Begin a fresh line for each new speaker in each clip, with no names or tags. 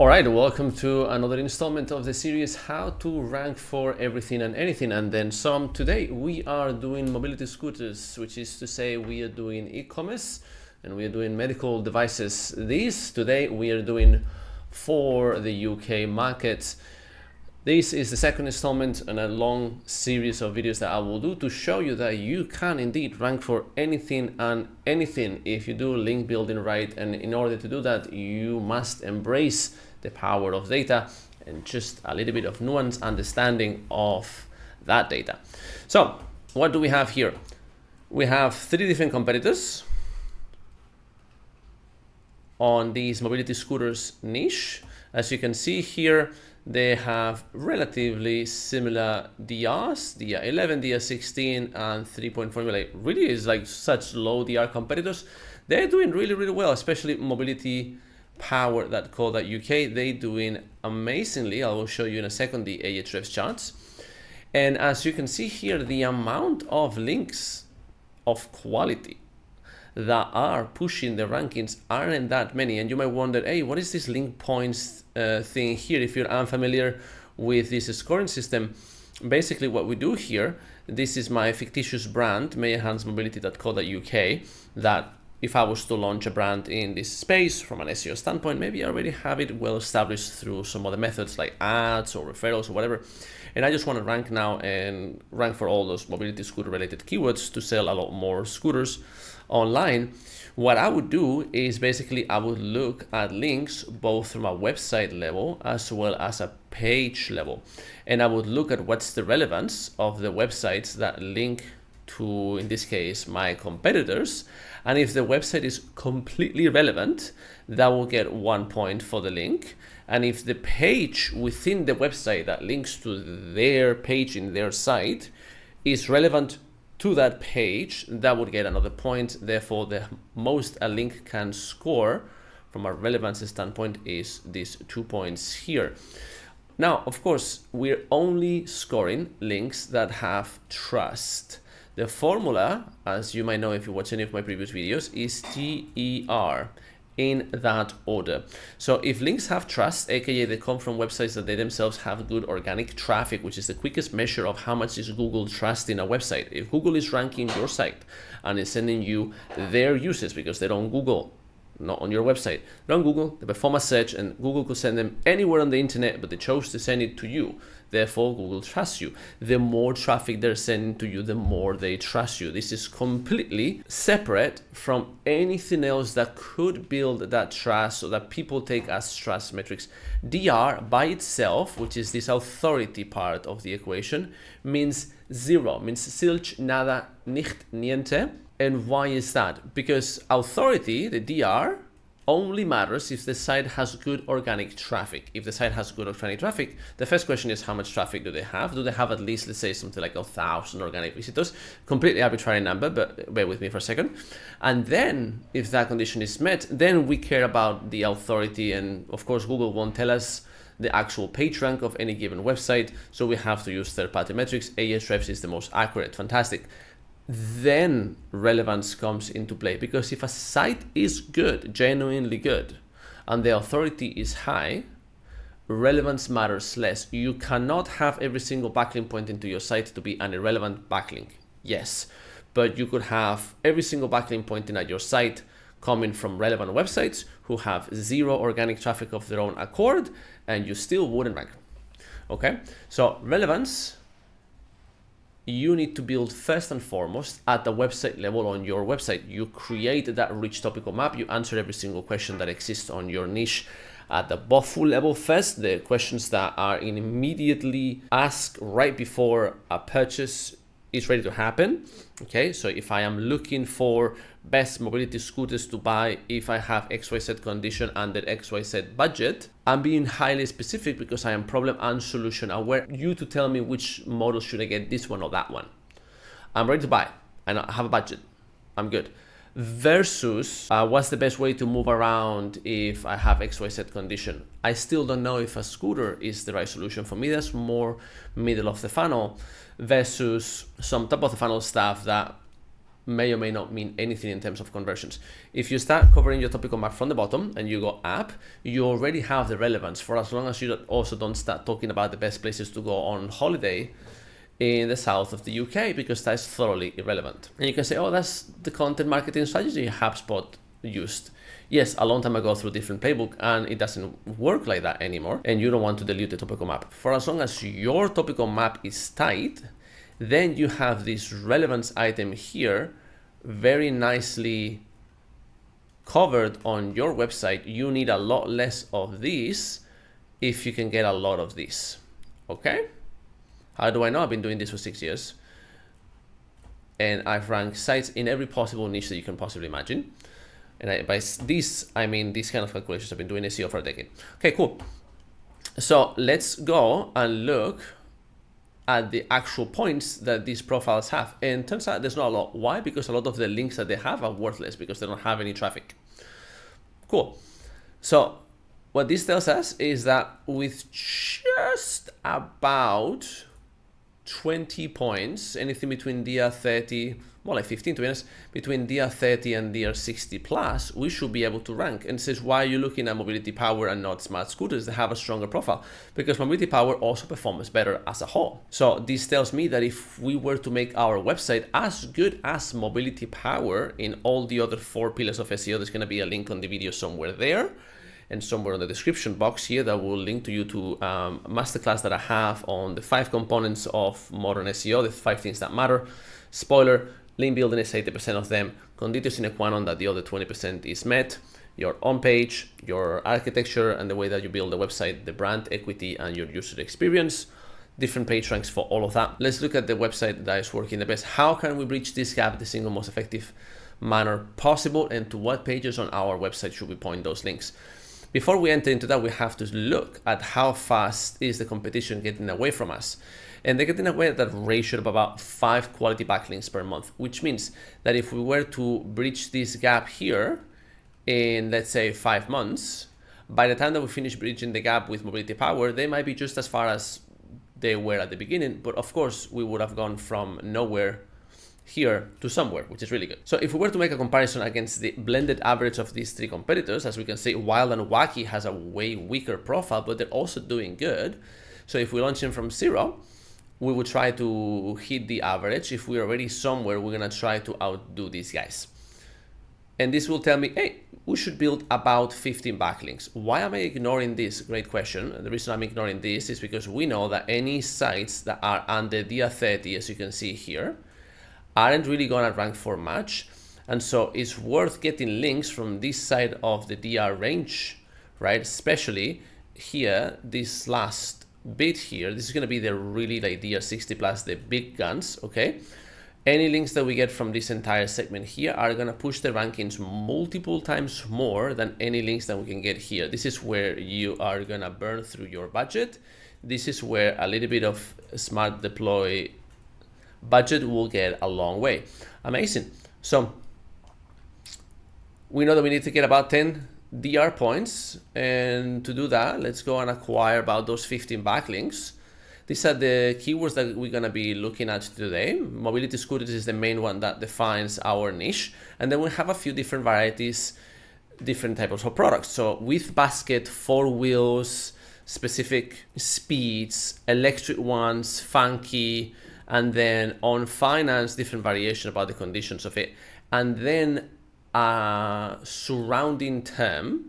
All right, welcome to another installment of the series How to Rank for Everything and Anything and Then Some. Today we are doing mobility scooters, which is to say we are doing e-commerce and we are doing medical devices. These today we are doing for the UK market. This is the second installment in a long series of videos that I will do to show you that you can indeed rank for anything and anything if you do link building right. And in order to do that, you must embrace the power of data and just a little bit of nuanced understanding of that data. So what do we have here? We have 3 different competitors on these mobility scooters niche. As you can see here, they have relatively similar DRs, DR11, DR16, and 3.4. Like really is like such low DR competitors. They're doing really well, especially mobility power.co.uk. They're doing amazingly. I will show you in a second the Ahrefs charts. And as you can see here, the amount of links of quality that are pushing the rankings aren't that many. And you might wonder, hey, what is this link points thing here? If you're unfamiliar with this scoring system, basically what we do here, this is my fictitious brand, mayhansmobility.co.uk, that if I was to launch a brand in this space from an SEO standpoint, maybe I already have it well established through some other methods like ads or referrals or whatever. And I just want to rank now and rank for all those mobility scooter related keywords to sell a lot more scooters online. What I would do is basically I would look at links both from a website level as well as a page level. And I would look at what's the relevance of the websites that link to, in this case, my competitors. And if the website is completely relevant, that will get 1 point for the link. And if the page within the website that links to their page in their site is relevant to that page, that would get another point. Therefore, the most a link can score from a relevance standpoint is these 2 points here. Now, of course, we're only scoring links that have trust. The formula, as you might know if you watch any of my previous videos, is TER in that order. So if links have trust, aka they come from websites that they themselves have good organic traffic, which is the quickest measure of how much is Google trusting a website. If Google is ranking your site and is sending you their users because they don't Google, not on your website, they don't Google, they perform a search and Google could send them anywhere on the internet, but they chose to send it to you. Therefore, Google trusts you. The more traffic they're sending to you, the more they trust you. This is completely separate from anything else that could build that trust so that people take as trust metrics. DR by itself, which is this authority part of the equation, means zero, means zilch, nada, nicht, niente. And why is that? Because authority, the DR, only matters if the site has good organic traffic. If the site has good organic traffic, the first question is how much traffic do they have? Do they have at least, let's say, something like 1,000 organic visitors? Completely arbitrary number, but bear with me for a second. And then if that condition is met, then we care about the authority. And of course, Google won't tell us the actual page rank of any given website. So we have to use third-party metrics. Ahrefs is the most accurate, fantastic. Then relevance comes into play, because if a site is good, genuinely good, and the authority is high, relevance matters less. You cannot have every single backlink point into your site to be an irrelevant backlink. Yes, but you could have every single backlink pointing at your site coming from relevant websites who have zero organic traffic of their own accord, and you still wouldn't rank. Okay, so relevance, you need to build first and foremost at the website level on your website. You create that rich topical map. You answer every single question that exists on your niche at the BOFU level first, the questions that are immediately asked right before a purchase is ready to happen. Okay, so if I am looking for best mobility scooters to buy, if I have XYZ condition under XYZ budget, I'm being highly specific because I am problem and solution aware. You to tell me which model should I get, this one or that one. I'm ready to buy and I have a budget. I'm good. Versus what's the best way to move around if I have XYZ condition. I still don't know if a scooter is the right solution for me. That's more middle of the funnel versus some top of the funnel stuff that may or may not mean anything in terms of conversions. If you start covering your topical map from the bottom and you go up, you already have the relevance for as long as you also don't start talking about the best places to go on holiday in the south of the UK, because that's thoroughly irrelevant. And you can say, oh, that's the content marketing strategy HubSpot used. Yes, a long time ago through a different playbook, and it doesn't work like that anymore. And you don't want to dilute the topical map. For as long as your topical map is tight, then you have this relevance item here very nicely covered on your website. You need a lot less of these if you can get a lot of these. Okay? How do I know? I've been doing this for 6 years. And I've ranked sites in every possible niche that you can possibly imagine. And by this, I mean these kind of calculations. I've been doing SEO for a decade. Okay, cool. So let's go and look at the actual points that these profiles have. And turns out there's not a lot. Why? Because a lot of the links that they have are worthless because they don't have any traffic. Cool. So what this tells us is that with just about 20 points, anything between DR 30, more like 15 to be honest, between DR 30 and DR 60 plus, we should be able to rank. And it says, why are you looking at Mobility Power and not Smart Scooters that have a stronger profile? Because Mobility Power also performs better as a whole. So this tells me that if we were to make our website as good as Mobility Power in all the other 4 pillars of SEO, there's going to be a link on the video somewhere there, and somewhere in the description box here that will link to you to a masterclass that I have on the 5 components of modern SEO, the 5 things that matter. Spoiler, link building is 80% of them. Condition sine qua non that the other 20% is met. Your on page, your architecture, and the way that you build the website, the brand equity, and your user experience. Different page ranks for all of that. Let's look at the website that is working the best. How can we bridge this gap the single most effective manner possible, and to what pages on our website should we point those links? Before we enter into that, we have to look at how fast is the competition getting away from us. And they're getting away at that ratio of about 5 quality backlinks per month, which means that if we were to bridge this gap here in, let's say, 5 months, by the time that we finish bridging the gap with Mobility Power, they might be just as far as they were at the beginning. But of course, we would have gone from nowhere here to somewhere, which is really good. So if we were to make a comparison against the blended average of these 3 competitors, as we can see, Wild and Wacky has a way weaker profile, but they're also doing good. So if we launch them from 0, we would try to hit the average. If we're already somewhere, we're gonna try to outdo these guys. And this will tell me, hey, we should build about 15 backlinks. Why am I ignoring this? Great question. And the reason I'm ignoring this is because we know that any sites that are under DR 30, as you can see here, aren't really gonna rank for much. And so it's worth getting links from this side of the DR range, right? Especially here, this last bit here, this is gonna be the really like DR 60 plus, the big guns, okay? Any links that we get from this entire segment here are gonna push the rankings multiple times more than any links that we can get here. This is where you are gonna burn through your budget. This is where a little bit of smart deploy budget will get a long way. Amazing. So we know that we need to get about 10 DR points, and to do that, let's go and acquire about those 15 backlinks. These are the keywords that we're gonna be looking at today. Mobility scooters is the main one that defines our niche, and then we have a few different varieties, different types of products. So with basket, 4 wheels, specific speeds, electric ones, funky, and then on finance, different variation about the conditions of it. And then a surrounding term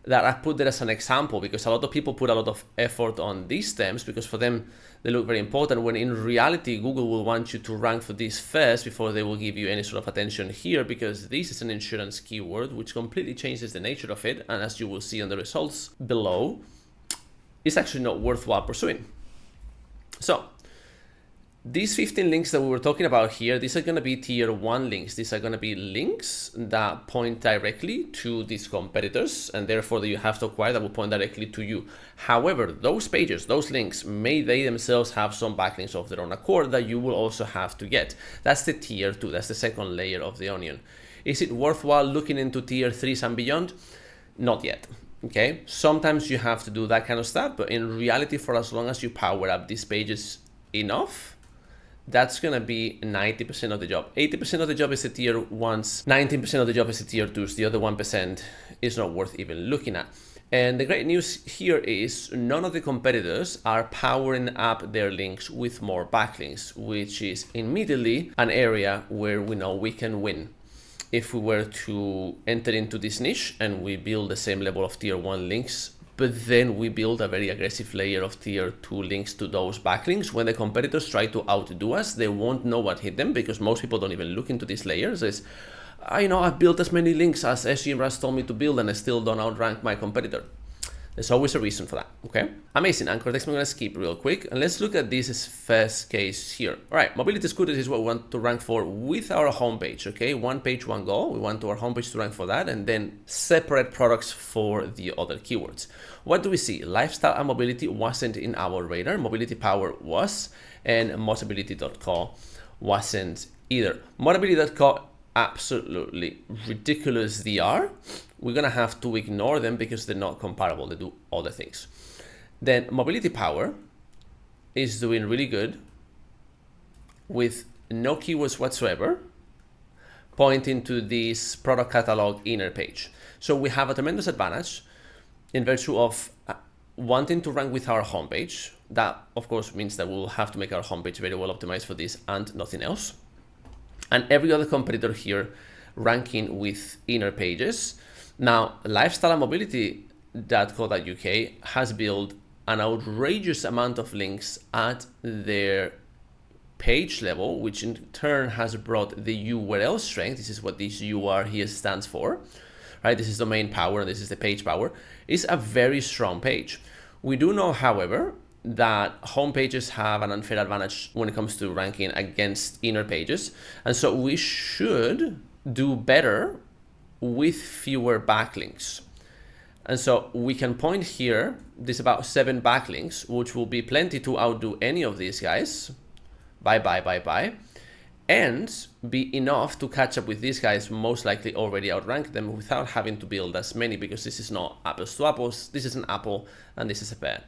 that I put there as an example, because a lot of people put a lot of effort on these terms because for them, they look very important, when in reality, Google will want you to rank for these first before they will give you any sort of attention here, because this is an insurance keyword, which completely changes the nature of it. And as you will see on the results below, it's actually not worthwhile pursuing. So these 15 links that we were talking about here, these are going to be tier 1 links. These are going to be links that point directly to these competitors, and therefore that you have to acquire that will point directly to you. However, those pages, those links, may they themselves have some backlinks of their own accord that you will also have to get. That's the tier 2. That's the second layer of the onion. Is it worthwhile looking into tier 3s and beyond? Not yet. Okay. Sometimes you have to do that kind of stuff, but in reality, for as long as you power up these pages enough, that's gonna be 90% of the job. 80% of the job is the tier ones, 19% of the job is the tier twos. The other 1% is not worth even looking at. And the great news here is none of the competitors are powering up their links with more backlinks, which is immediately an area where we know we can win. If we were to enter into this niche and we build the same level of tier one links, but then we build a very aggressive layer of tier 2 links to those backlinks, when the competitors try to outdo us, they won't know what hit them, because most people don't even look into these layers. It's, I've built as many links as SEMrush told me to build and I still don't outrank my competitor. There's always a reason for that, okay? Amazing, anchor text I'm gonna skip real quick, and let's look at this first case here. All right, mobility scooters is what we want to rank for with our homepage, okay? One page, one goal. We want our homepage to rank for that, and then separate products for the other keywords. What do we see? Lifestyle and mobility wasn't in our radar. Mobility Power was, and Motability.co wasn't either. Motability.co, absolutely ridiculous they are. We're gonna have to ignore them because they're not comparable. They do other things. Then Mobility Power is doing really good with no keywords whatsoever, pointing to this product catalog inner page. So we have a tremendous advantage in virtue of wanting to rank with our homepage. That of course means that we'll have to make our homepage very well optimized for this and nothing else. And every other competitor here ranking with inner pages. Now, Lifestyle and Mobility.co.uk has built an outrageous amount of links at their page level, which in turn has brought the URL strength. This is what this UR here stands for, right? This is domain power and this is the page power. It's a very strong page. We do know, however, that home pages have an unfair advantage when it comes to ranking against inner pages. And so we should do better with fewer backlinks. And so we can point here, there's about 7 backlinks, which will be plenty to outdo any of these guys. Bye, and be enough to catch up with these guys, most likely already outrank them without having to build as many, because this is not apples to apples. This is an apple and this is a pear.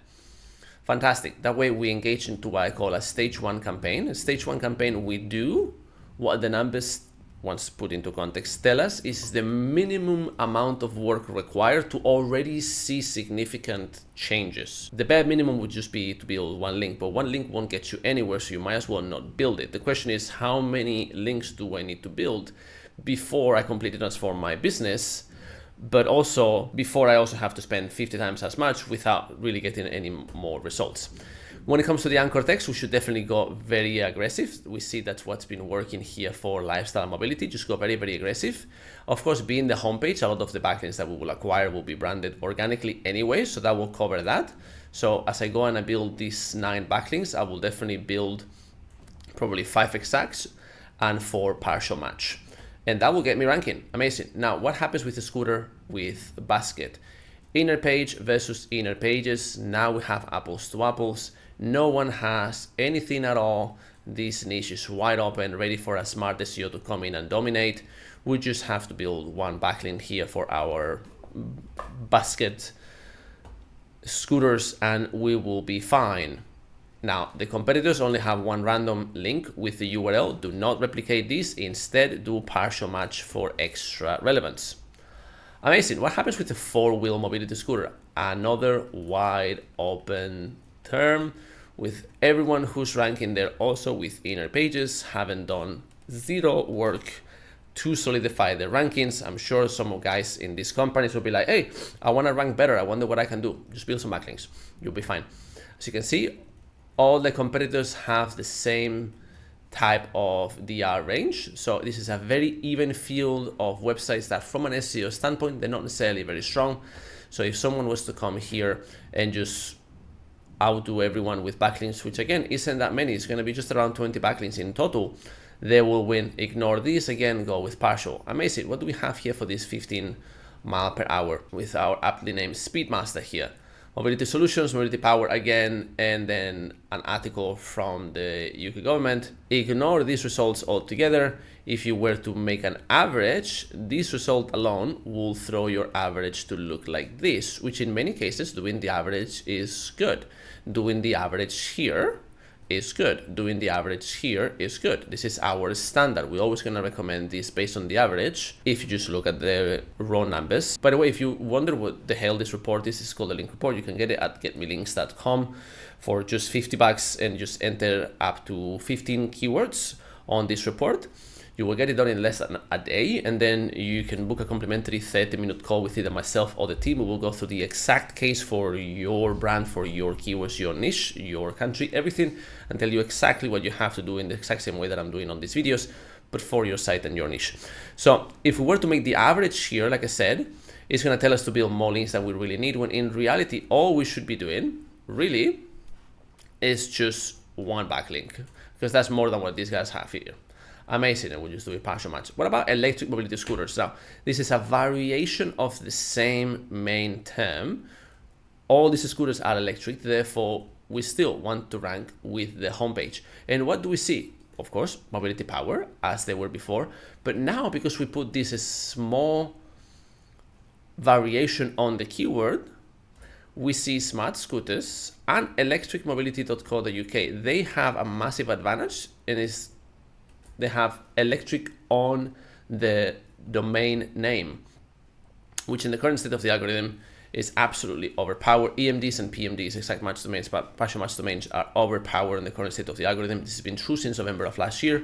Fantastic. That way we engage into what I call a stage 1 campaign. A stage 1 campaign, we do what the numbers, once put into context, tell us is the minimum amount of work required to already see significant changes. The bare minimum would just be to build one link, but one link won't get you anywhere, so you might as well not build it. The question is, how many links do I need to build before I completely transform my business, but also before I also have to spend 50 times as much without really getting any more results? When it comes to the anchor text, we should definitely go very aggressive. We see that's what's been working here for lifestyle and mobility. Just go very, very aggressive. Of course, being the homepage, a lot of the backlinks that we will acquire will be branded organically anyway, so that will cover that. So as I go and I build these 9 backlinks, I will definitely build probably 5 exacts and 4 partial match. And that will get me ranking. Amazing. Now, what happens with the scooter with basket? Inner page versus inner pages. Now we have apples to apples. No one has anything at all. This niche is wide open, ready for a smart SEO to come in and dominate. We just have to build one backlink here for our basket scooters and we will be fine. Now, the competitors only have one random link with the URL. Do not replicate this. Instead, do partial match for extra relevance. Amazing. What happens with the 4-wheel mobility scooter? Another wide open term with everyone who's ranking there also with inner pages, haven't done zero work to solidify their rankings. I'm sure some guys in these companies will be like, hey, I want to rank better. I wonder what I can do. Just build some backlinks. You'll be fine. As you can see, all the competitors have the same type of DR range. So this is a very even field of websites that from an SEO standpoint, they're not necessarily very strong. So if someone was to come here and just outdo everyone with backlinks, which again isn't that many, it's going to be just around 20 backlinks in total, they will win. Ignore these, again, go with partial. Amazing. What do we have here for this 15 mile per hour with our aptly named Speedmaster here? Mobility Solutions, Mobility Power again, and then an article from the UK government. Ignore these results altogether. If you were to make an average, this result alone will throw your average to look like this, which in many cases, doing the average is good. Doing the average here is good. Doing the average here is good. This is our standard. We're always gonna recommend this based on the average if you just look at the raw numbers. By the way, if you wonder what the hell this report is, it's called a link report. You can get it at getmelinks.com for just $50 and just enter up to 15 keywords on this report. You will get it done in less than a day, and then you can book a complimentary 30-minute call with either myself or the team. We will go through the exact case for your brand, for your keywords, your niche, your country, everything, and tell you exactly what you have to do in the exact same way that I'm doing on these videos, but for your site and your niche. So if we were to make the average here, like I said, it's gonna tell us to build more links than we really need, when in reality, all we should be doing really is just one backlink, because that's more than what these guys have here. Amazing, and we'll just do a partial match. What about electric mobility scooters? Now, this is a variation of the same main term. All these scooters are electric, therefore we still want to rank with the homepage. And what do we see? Of course, mobility power, as they were before, but now because we put this small variation on the keyword, we see smart scooters and electricmobility.co.uk. They have a massive advantage, and they have electric on the domain name, which in the current state of the algorithm is absolutely overpowered. EMDs and PMDs, exact match domains, but partial match domains, are overpowered in the current state of the algorithm. This has been true since November of last year,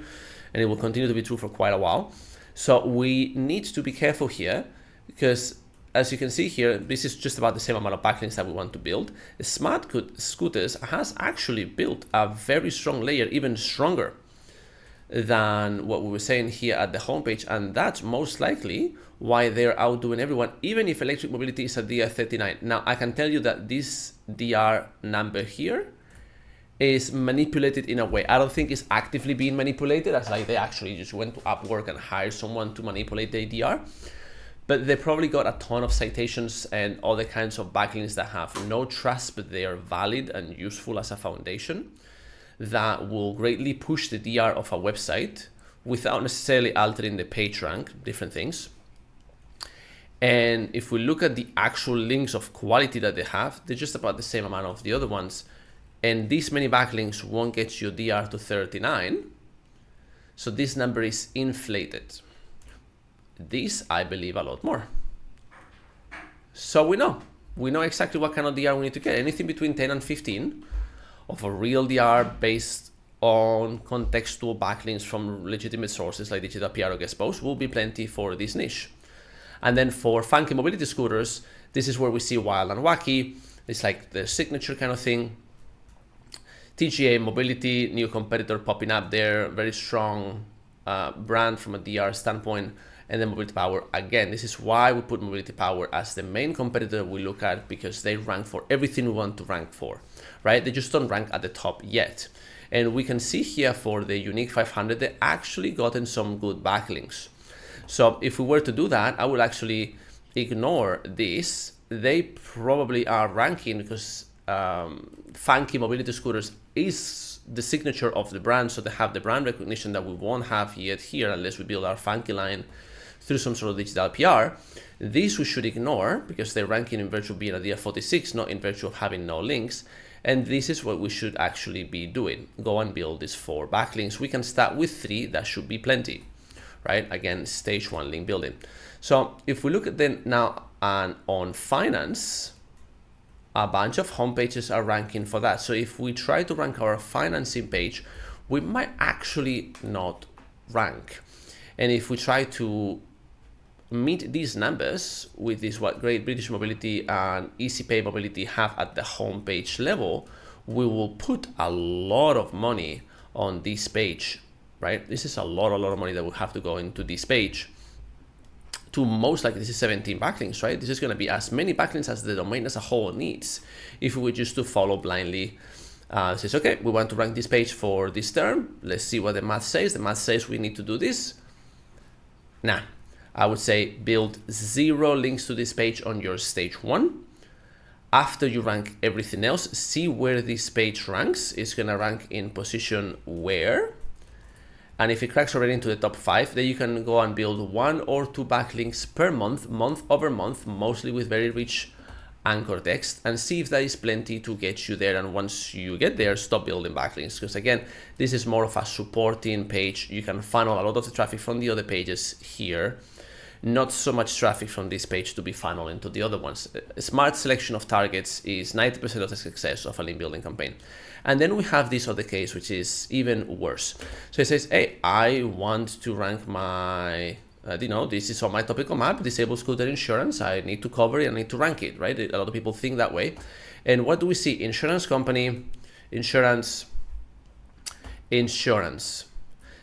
and it will continue to be true for quite a while. So we need to be careful here, because as you can see here, this is just about the same amount of backlinks that we want to build. Smart Scooters has actually built a very strong layer, even stronger than what we were saying here at the homepage, and that's most likely why they're outdoing everyone, even if electric mobility is a DR39. Now, I can tell you that this DR number here is manipulated in a way. I don't think it's actively being manipulated, as like they actually just went to Upwork and hired someone to manipulate the DR, but they probably got a ton of citations and other kinds of backlinks that have no trust, but they are valid and useful as a foundation, that will greatly push the DR of a website without necessarily altering the page rank, different things. And if we look at the actual links of quality that they have, they're just about the same amount of the other ones. And these many backlinks won't get your DR to 39. So this number is inflated. This, I believe, a lot more. So we know exactly what kind of DR we need to get. Anything between 10 and 15 of a real DR based on contextual backlinks from legitimate sources like digital PR or guest posts will be plenty for this niche. And then for funky mobility scooters, this is where we see wild and wacky. It's like the signature kind of thing. TGA mobility, new competitor popping up there, very strong brand from a DR standpoint. And then mobility power, again, this is why we put mobility power as the main competitor we look at, because they rank for everything we want to rank for, right? They just don't rank at the top yet. And we can see here for the unique 500, they actually gotten some good backlinks. So if we were to do that, I would actually ignore this. They probably are ranking because funky mobility scooters is the signature of the brand. So they have the brand recognition that we won't have yet here unless we build our funky line through some sort of digital PR. These we should ignore because they're ranking in virtue of being a DR46, not in virtue of having no links. And this is what we should actually be doing. Go and build these 4 backlinks. We can start with 3, that should be plenty, right? Again, stage 1 link building. So if we look at then now on finance, a bunch of homepages are ranking for that. So if we try to rank our financing page, we might actually not rank. And if we try to meet these numbers with this what Great British Mobility and EasyPay Mobility have at the homepage level, we will put a lot of money on this page, right? This is a lot of money that will have to go into this page to most likely, this is 17 backlinks, right? This is going to be as many backlinks as the domain as a whole needs. If we were just to follow blindly, says, okay, we want to rank this page for this term. Let's see what the math says. The math says we need to do this. Nah, I would say build 0 links to this page on your stage 1. After you rank everything else, see where this page ranks. It's going to rank in position where. And if it cracks already into the top 5, then you can go and build 1 or 2 backlinks per month, month over month, mostly with very rich anchor text and see if that is plenty to get you there. And once you get there, stop building backlinks, because again, this is more of a supporting page. You can funnel a lot of the traffic from the other pages here, not so much traffic from this page to be funneled into the other ones. A smart selection of targets is 90% of the success of a link building campaign. And then we have this other case, which is even worse. So it says, hey, I want to rank my, this is on my topical map, disabled scooter insurance. I need to cover it, I need to rank it, right? A lot of people think that way. And what do we see? Insurance company, insurance.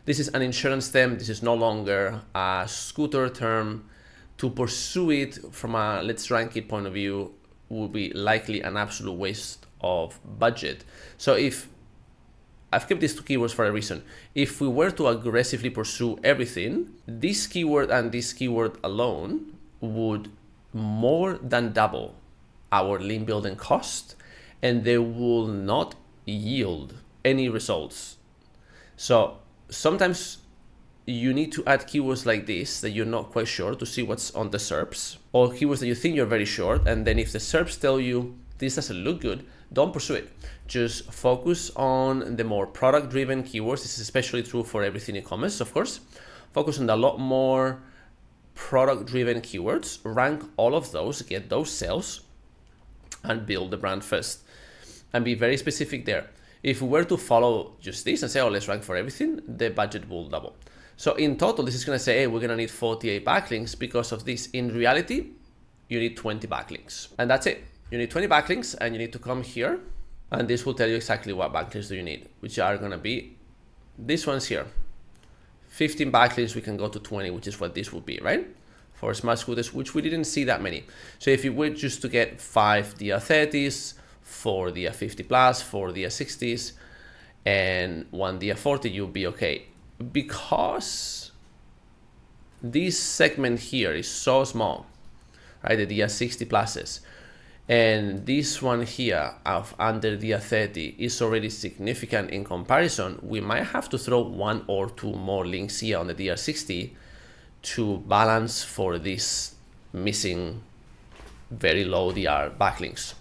This is an insurance term. This is no longer a scooter term. To pursue it from a let's rank it point of view would be likely an absolute waste of budget. So if I've kept these two keywords for a reason, if we were to aggressively pursue everything, this keyword and this keyword alone would more than double our link building cost, and they will not yield any results. So sometimes you need to add keywords like this that you're not quite sure to see what's on the SERPs, or keywords that you think you're very sure, and then if the SERPs tell you this doesn't look good, don't pursue it. Just focus on the more product-driven keywords. This is especially true for everything e-commerce, of course. Focus on a lot more product-driven keywords, rank all of those, get those sales, and build the brand first. And be very specific there. If we were to follow just this and say, oh, let's rank for everything, the budget will double. So in total, this is going to say, hey, we're going to need 48 backlinks because of this. In reality, you need 20 backlinks. And that's it. You need 20 backlinks, and you need to come here, and this will tell you exactly what backlinks do you need, which are going to be these ones here. 15 backlinks, we can go to 20, which is what this would be, right? For smart scooters, which we didn't see that many. So if you were just to get 5 DR30s, 4 DR50 plus, 4 DR60s, and 1 DR40, you'll be okay. Because this segment here is so small, right? The DR60 pluses. And this one here of under DR30 is already significant in comparison. We might have to throw 1 or 2 more links here on the DR60 to balance for this missing very low DR backlinks.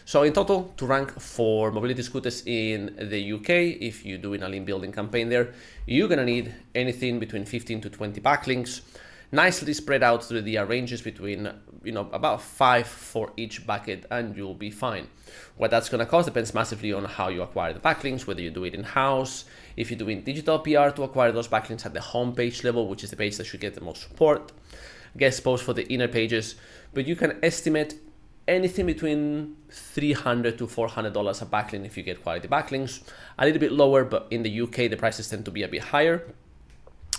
So in total, to rank for mobility scooters in the UK, if you're doing a link building campaign there, you're gonna need anything between 15 to 20 backlinks, nicely spread out through the ranges between, about 5 for each bucket, and you'll be fine. What that's gonna cost depends massively on how you acquire the backlinks, whether you do it in-house, if you're doing digital PR to acquire those backlinks at the homepage level, which is the page that should get the most support, guest posts for the inner pages, but you can estimate anything between $300 to $400 a backlink if you get quality backlinks. A little bit lower, but in the UK, the prices tend to be a bit higher,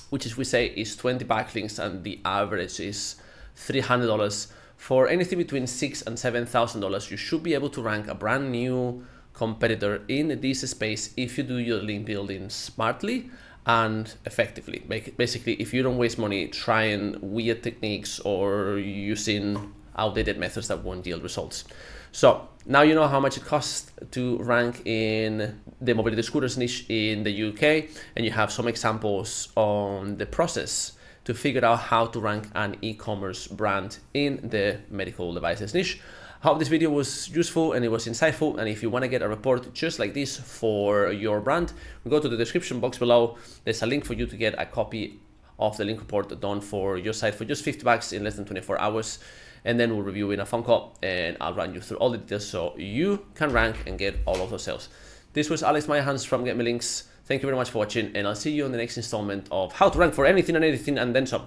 which is, we say, is 20 backlinks, and the average is $300. For anything between $6,000 and $7,000, you should be able to rank a brand new competitor in this space if you do your link building smartly and effectively. Basically, if you don't waste money trying weird techniques or using outdated methods that won't yield results. So now you know how much it costs to rank in the mobility scooters niche in the UK, and you have some examples on the process to figure out how to rank an e-commerce brand in the medical devices niche. I hope this video was useful and it was insightful, and if you want to get a report just like this for your brand, go to the description box below. There's a link for you to get a copy of the link report done for your site for just $50 in less than 24 hours. And then we'll review in a phone call, and I'll run you through all the details so you can rank and get all of those sales. This was Alex Mayhans from Get Me Links. Thank you very much for watching, and I'll see you in the next installment of how to rank for anything and everything and then some.